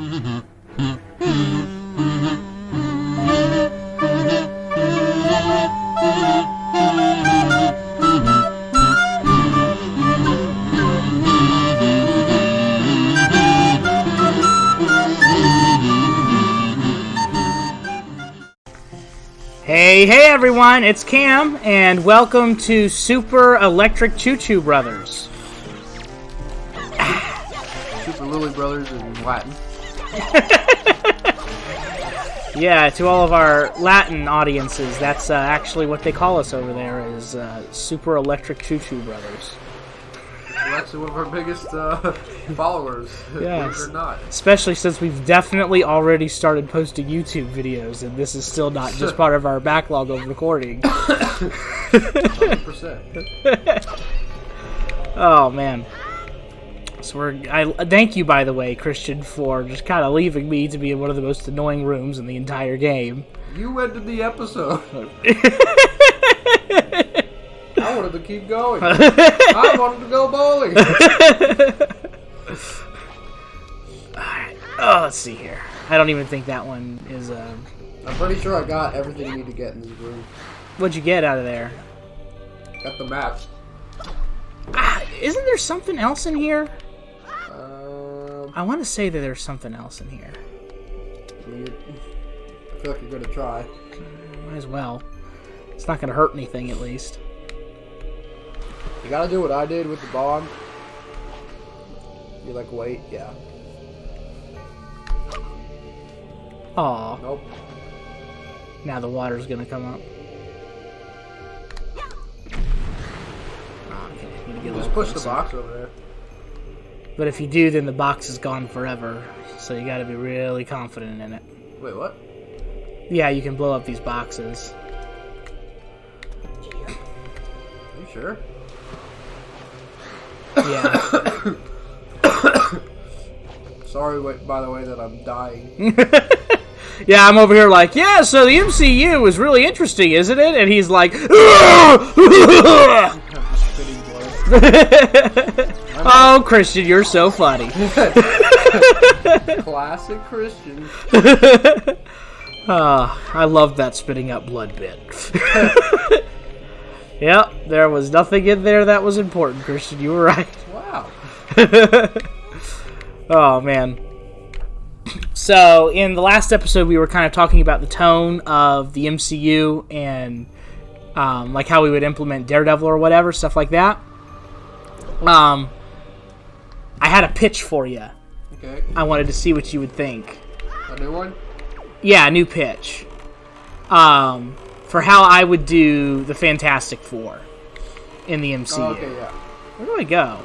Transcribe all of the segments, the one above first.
Hey everyone, it's Cam, and welcome to Super Electric Choo-Choo Brothers. Super Lilly Bros in Latin. Yeah, to all of our Latin audiences, that's actually what they call us over there, is Super Electric Choo-Choo Brothers. We're actually one of our biggest followers, Yes. believe it or not. Especially since we've definitely already started posting YouTube videos, and this is still not just part of our backlog of recording. 100%. Oh, man. So I thank you, by the way, Christian, for just kind of leaving me to be in one of the most annoying rooms in the entire game. You ended the episode. I wanted to keep going. I wanted to go bowling. Alright. Oh, let's see here. I don't even think that one is I'm pretty sure I got everything you need to get in this room. What'd you get out of there? Got the map. Isn't there something else in here? I want to say that there's something else in here. I feel like you're gonna try. Might as well. It's not gonna hurt anything, at least. You gotta do what I did with the bomb. You like wait, yeah. Aw. Nope. Now the water's gonna come up. Okay, need to get a Just little push the closer. box over there. But if you do, then the box is gone forever. So you gotta be really confident in it. Wait, what? Yeah, you can blow up these boxes. Are you sure? Yeah. Sorry, by the way, that I'm dying. Yeah, I'm over here like, yeah, so the MCU is really interesting, isn't it? And he's like, oh, Christian, you're so funny. Classic Christian. I love that spitting out blood bit. Yep, there was nothing in there that was important, Christian. You were right. Wow. Oh, man. So, in the last episode, we were kind of talking about the tone of the MCU and, like, how we would implement Daredevil or whatever, stuff like that. I had a pitch for you. Okay. I wanted to see what you would think. A new one? Yeah, a new pitch. For how I would do the Fantastic Four in the MCU. Oh, okay, yeah. Where do I go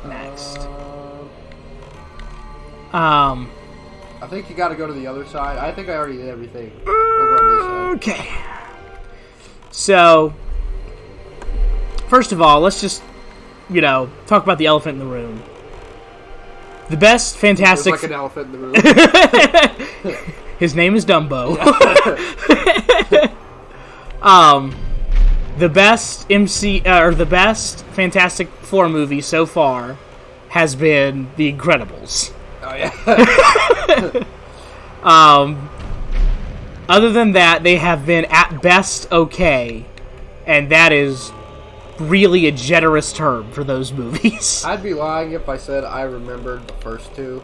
next? I think you gotta go to the other side. I think I already did everything over on this side. Okay. So, first of all, let's just, talk about the elephant in the room. The best Fantastic... There's like an elephant in the room. His name is Dumbo. The best the best Fantastic Four movie so far has been The Incredibles. Oh yeah. Other than that, they have been at best okay, and that is really a generous term for those movies. I'd be lying if I said I remembered the first two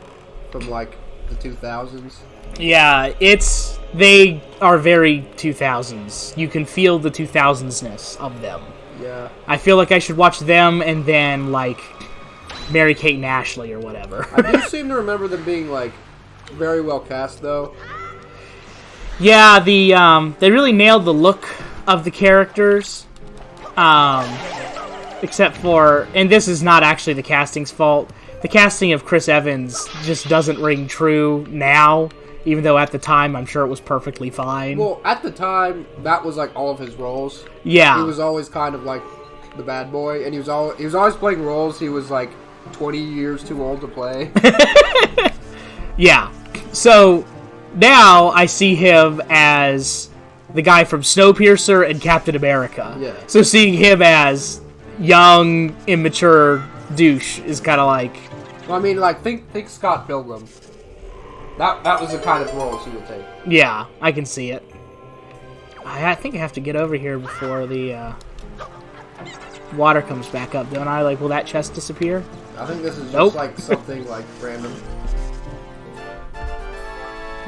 from like the 2000s. Yeah, they are very 2000s. You can feel the 2000s-ness of them. Yeah. I feel like I should watch them and then, like, Mary-Kate and Ashley or whatever. I do seem to remember them being, like, very well cast, though. Yeah, they really nailed the look of the characters. Except for, and this is not actually the casting's fault, the casting of Chris Evans just doesn't ring true now, even though at the time I'm sure it was perfectly fine. Well, at the time, that was, like, all of his roles. Yeah. He was always kind of, like, the bad boy, and he was always playing roles he was, like, 20 years too old to play. Yeah. So, now I see him as the guy from Snowpiercer and Captain America. Yeah. So seeing him as young, immature douche is kind of like... Well, I mean, like, think Scott Pilgrim. That was the kind of role she would take. Yeah, I can see it. I think I have to get over here before the water comes back up, don't I? Like, will that chest disappear? I think this is just like something like random.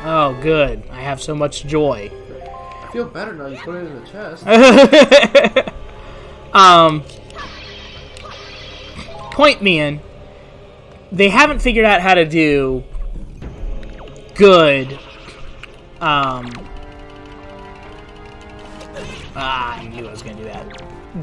Oh, good. I have so much joy. I feel better now you put it in the chest. Point being, they haven't figured out how to do good. I knew I was going to do that.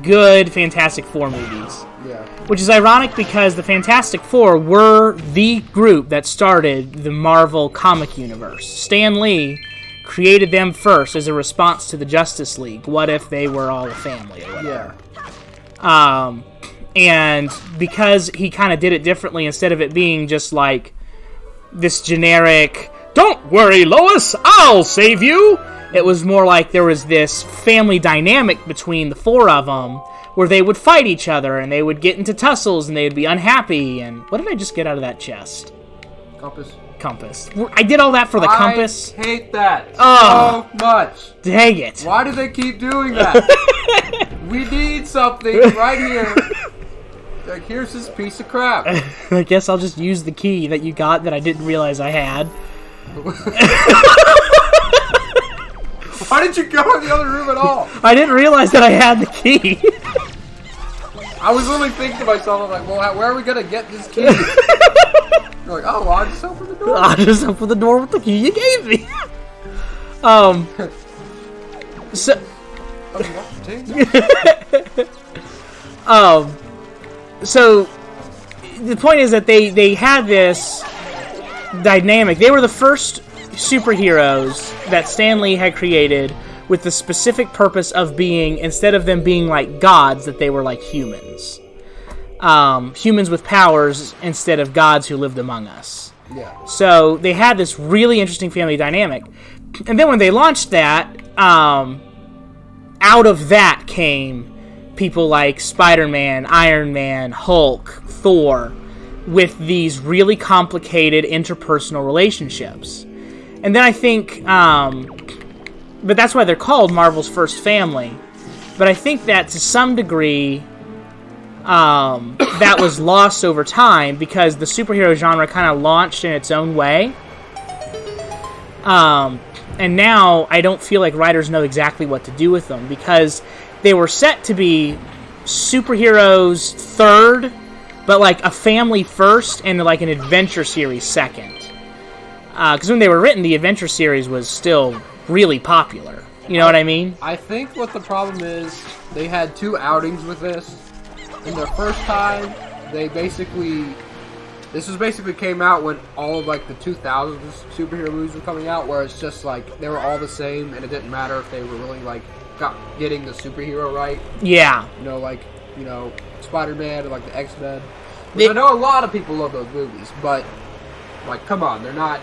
Good Fantastic Four movies. Yeah. Which is ironic because the Fantastic Four were the group that started the Marvel comic universe. Stan Lee created them first as a response to the Justice League. What if they were all a family or whatever? Yeah. And because he kind of did it differently, instead of it being just like this generic, "Don't worry, Lois, I'll save you," it was more like there was this family dynamic between the four of them where they would fight each other and they would get into tussles and they would be unhappy. And what did I just get out of that chest? Compass. I did all that for the compass. I hate that so much. Dang it. Why do they keep doing that? We need something right here. Like, here's this piece of crap. I guess I'll just use the key that you got that I didn't realize I had. Why did you go in the other room at all? I didn't realize that I had the key. I was only thinking to myself, I'm like, well, where are we going to get this key? You're like, oh, well, I'll just open the door. I'll just open the door with the key you gave me. So the point is that they had this dynamic. They were the first superheroes that Stan Lee had created with the specific purpose of being, instead of them being like gods, that they were like humans. Humans with powers instead of gods who lived among us. Yeah. So they had this really interesting family dynamic. And then when they launched that, out of that came people like Spider-Man, Iron Man, Hulk, Thor, with these really complicated interpersonal relationships. And then I think, but that's why they're called Marvel's First Family. But I think that to some degree, that was lost over time because the superhero genre kind of launched in its own way. And now I don't feel like writers know exactly what to do with them because they were set to be superheroes third, but like a family first and like an adventure series second. Because when they were written, the adventure series was still really popular. You know what I mean? I think what the problem is, they had two outings with this. In their first time, this was basically came out when all of like the 2000s superhero movies were coming out, where it's just like they were all the same, and it didn't matter if they were really like getting the superhero right. Yeah. Spider-Man and like the X-Men. I know a lot of people love those movies, but like, come on, they're not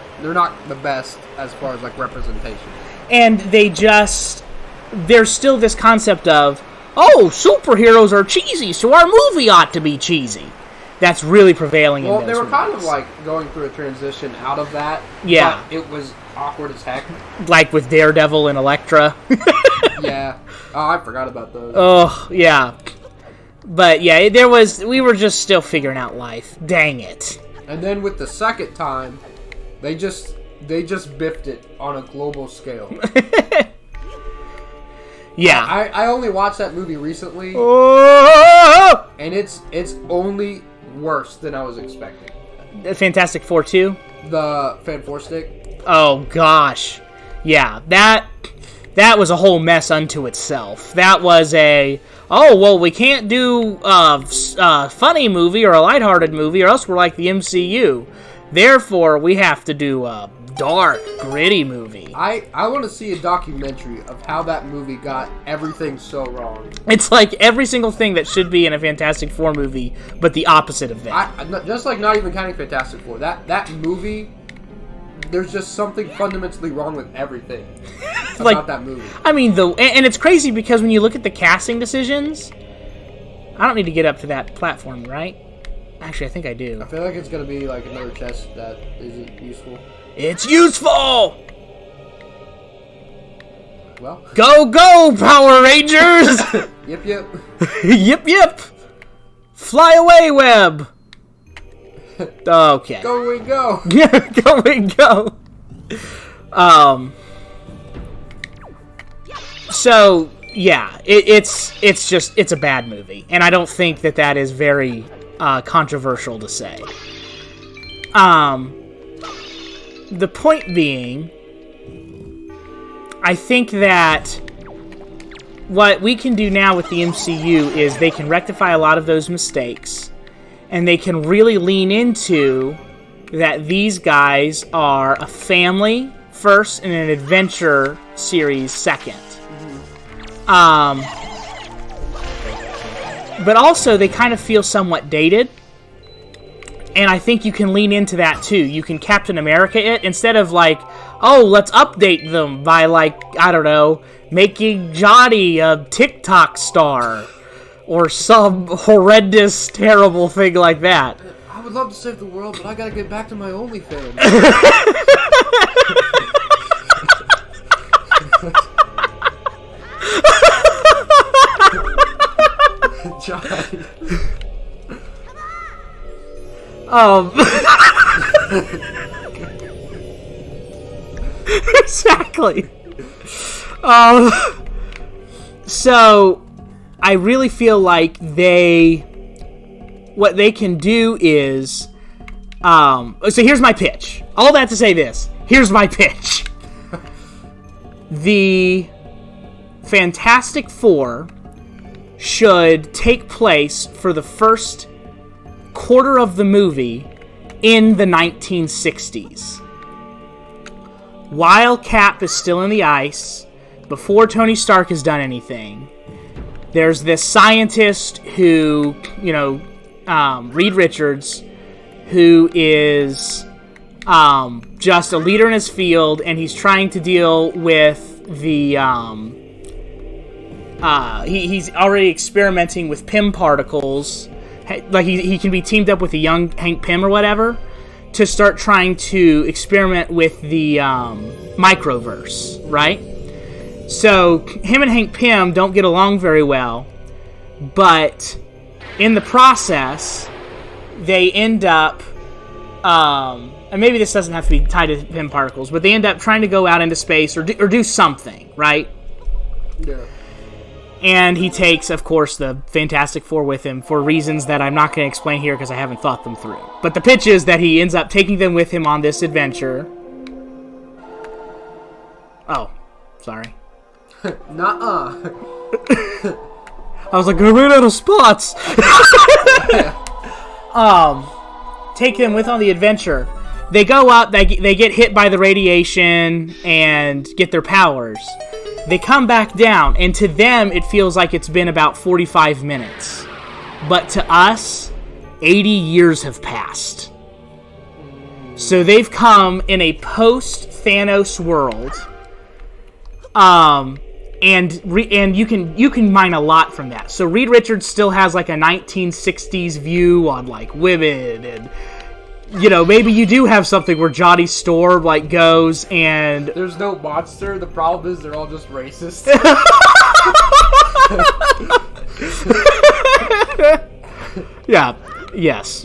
the best as far as like representation. And there's still this concept of, oh, superheroes are cheesy, so our movie ought to be cheesy. That's really prevailing in those movies. Well, they were kind of like going through a transition out of that. Yeah. But it was awkward as heck. Like with Daredevil and Elektra. Yeah. Oh, I forgot about those. Oh, yeah. But yeah, we were just still figuring out life. Dang it. And then with the second time, they just biffed it on a global scale. Yeah. I only watched that movie recently. Oh! And it's only worse than I was expecting. Fantastic Four 2? The Fan Four Stick. Oh gosh. Yeah, that was a whole mess unto itself. That was we can't do a funny movie or a lighthearted movie or else we're like the MCU. Therefore, we have to do a dark, gritty movie. I want to see a documentary of how that movie got everything so wrong. It's like every single thing that should be in a Fantastic Four movie, but the opposite of that. Just like not even counting Fantastic Four. That movie, there's just something fundamentally wrong with everything about that movie. I mean, and it's crazy because when you look at the casting decisions, I don't need to get up to that platform, right? Actually, I think I do. I feel like it's gonna be like another chest that isn't useful. It's useful! Well. Go, Power Rangers! Yep, yep. Yip! Fly away, Web! Okay. Go, we go! Yeah, go! So, yeah, it's a bad movie. And I don't think that is very controversial to say. The point being, I think that what we can do now with the MCU is they can rectify a lot of those mistakes, and they can really lean into that these guys are a family first and an adventure series second. But also they kind of feel somewhat dated, and I think you can lean into that too. You can Captain America it instead of like, oh, let's update them by like, I don't know, making Johnny a TikTok star or some horrendous, terrible thing like that. I would love to save the world, but I gotta get back to my OnlyFans. Johnny. Exactly. So I really feel like what they can do is, so here's my pitch. All that to say this. Here's my pitch. The Fantastic Four should take place for the first quarter of the movie in the 1960s. While Cap is still in the ice, before Tony Stark has done anything, there's this scientist who, Reed Richards, who is just a leader in his field, and he's trying to deal with the... he's already experimenting with Pym particles. Like, he can be teamed up with a young Hank Pym or whatever to start trying to experiment with the microverse, right? So, him and Hank Pym don't get along very well, but in the process, they end up, and maybe this doesn't have to be tied to Pym particles, but they end up trying to go out into space or do something, right? Yeah. And he takes, of course, the Fantastic Four with him for reasons that I'm not going to explain here because I haven't thought them through. But the pitch is that he ends up taking them with him on this adventure. Oh, sorry. Nuh-uh. I was like, I ran out of spots. Take them with on the adventure. They go up, they get hit by the radiation and get their powers. They come back down, and to them, it feels like it's been about 45 minutes. But to us, 80 years have passed. So they've come in a post-Thanos world, and you can mine a lot from that. So Reed Richards still has like a 1960s view on like women, and maybe you do have something where Johnny Storm like goes and there's no monster. The problem is they're all just racist. Yeah. Yes.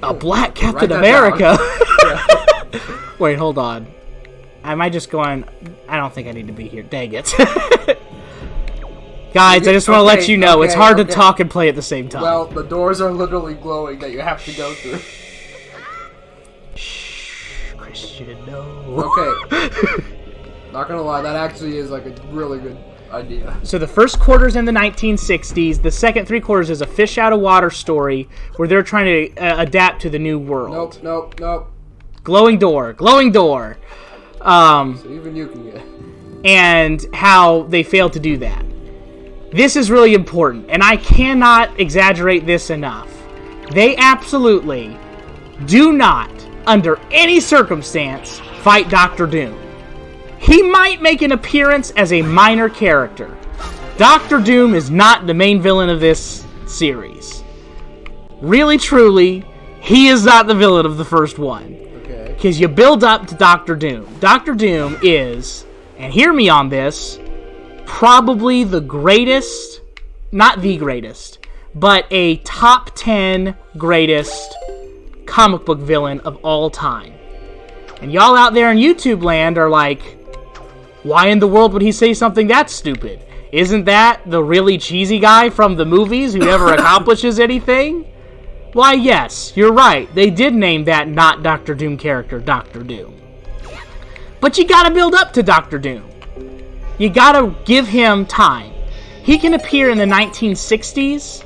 A black Captain America. Wait, hold on. Am I just going... I don't think I need to be here. Dang it. Guys, I just want to let you know, it's hard to talk and play at the same time. Well, the doors are literally glowing that you have to go through. Shh, Christian, no. Okay. Not gonna lie, that actually is like a really good idea. So the first quarter's in the 1960s. The second 3 quarters is a fish out of water story where they're trying to adapt to the new world. Nope. Glowing door. So even you can get it. And how they failed to do that. This is really important, and I cannot exaggerate this enough. They absolutely do not, under any circumstance, fight Doctor Doom. He might make an appearance as a minor character. Doctor Doom is not the main villain of this series. really, truly, he is not the villain of the first one. Okay. Because you build up to Doctor Doom. Doctor Doom is, and hear me on this, probably the greatest, not the greatest, but a top 10 greatest comic book villain of all time. And y'all out there in YouTube land are like, why in the world would he say something that stupid? Isn't that the really cheesy guy from the movies who never accomplishes anything? Why, yes, you're right. They did name that not Doctor Doom character Doctor Doom. But you gotta build up to Doctor Doom. You gotta give him time. He can appear in the 1960s.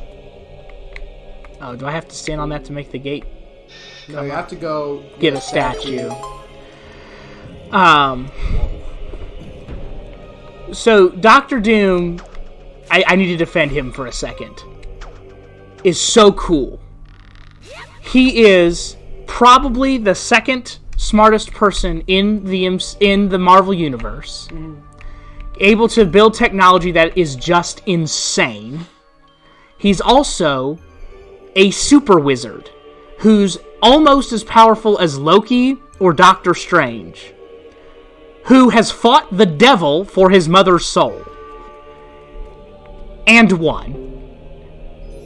Oh, do I have to stand on that to make the gate? No, you have to go Get a statue. So, Doctor Doom, I need to defend him for a second, is so cool. He is probably the second smartest person in the Marvel Universe. Able to build technology that is just insane. He's also a super wizard who's almost as powerful as Loki or Doctor Strange, who has fought the devil for his mother's soul. And won.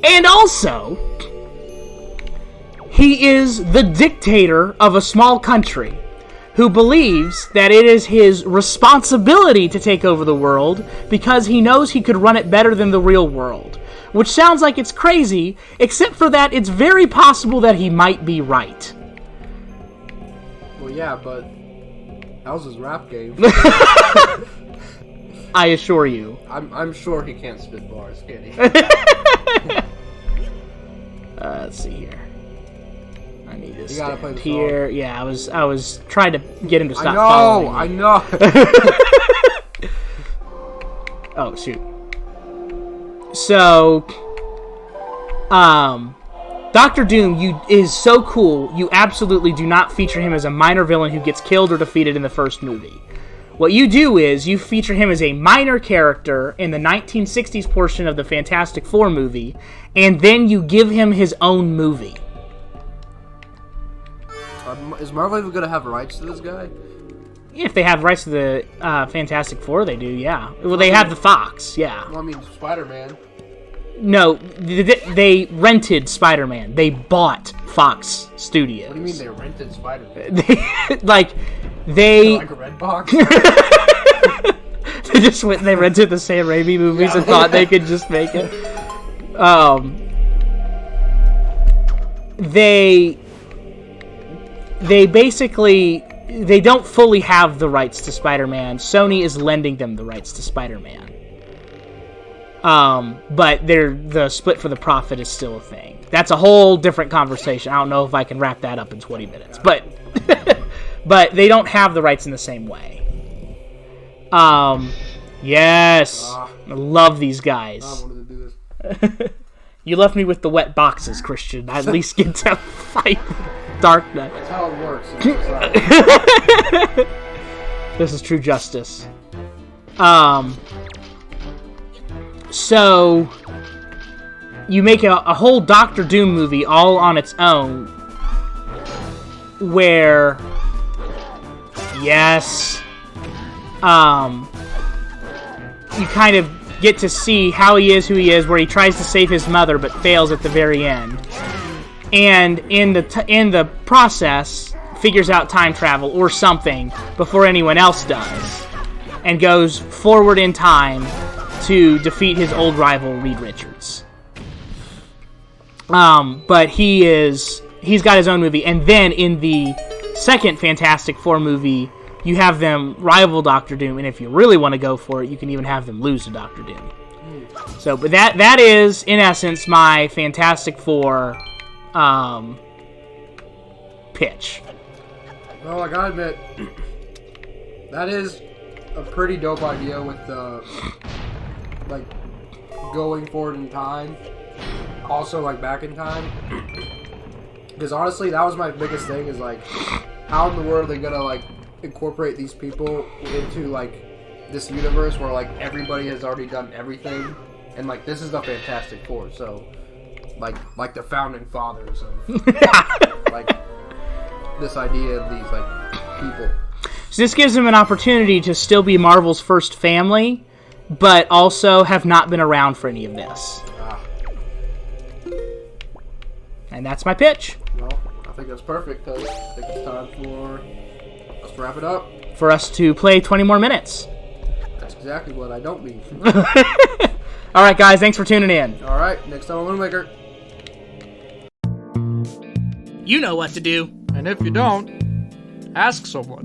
And also, he is the dictator of a small country who believes that it is his responsibility to take over the world because he knows he could run it better than the real world. Which sounds like it's crazy, except for that it's very possible that he might be right. Well, yeah, but how's his rap game? I assure you. I'm sure he can't spit bars, can he? Let's see here. I need to You gotta play stand the here. song. Yeah, I was trying to get him to stop following me. I know. Oh, shoot. So, Doctor Doom is so cool, you absolutely do not feature him as a minor villain who gets killed or defeated in the first movie. What you do is you feature him as a minor character in the 1960s portion of the Fantastic Four movie, and then you give him his own movie. Is Marvel even gonna have rights to this guy? If they have rights to the Fantastic Four, they do, yeah. Well, they have the Fox, yeah. Well, I mean, Spider-Man. No, they rented Spider-Man. They bought Fox Studios. What do you mean they rented Spider-Man? They like a red box? they just went and they rented the Sam Raimi movies and thought they could just make it. They basically, they don't fully have the rights to Spider-Man. Sony is lending them the rights to Spider-Man. But the split for the profit is still a thing. That's a whole different conversation. I don't know if I can wrap that up in 20 minutes. But but they don't have the rights in the same way. Yes. I love these guys. I wanted to do this. You left me with the wet boxes, Christian. I at least get to fight Darkness. That's how it works. In society. This is true justice. So you make a whole Doctor Doom movie all on its own, where, yes, you kind of get to see how he is who he is, where he tries to save his mother but fails at the very end, and in the process figures out time travel or something before anyone else does, and goes forward in time to defeat his old rival Reed Richards. But he's got his own movie, and then in the second Fantastic Four movie, you have them rival Doctor Doom, and if you really want to go for it, you can even have them lose to Doctor Doom. So, but that is, in essence, my Fantastic Four pitch. Well, I gotta admit, that is a pretty dope idea with the, like, going forward in time, also, like, back in time. Because honestly, that was my biggest thing, is, like, how in the world are they gonna, like, incorporate these people into, like, this universe where, like, everybody has already done everything, and, like, this is the Fantastic Four, so like the founding fathers of like this idea of these like people. So this gives them an opportunity to still be Marvel's first family, but also have not been around for any of this. And that's my pitch. Well, I think that's perfect, because I think it's time for us to wrap it up. For us to play 20 more minutes. That's exactly what I don't mean. Alright guys, thanks for tuning in. Alright, next time on Windwaker. You know what to do. And if you don't, ask someone.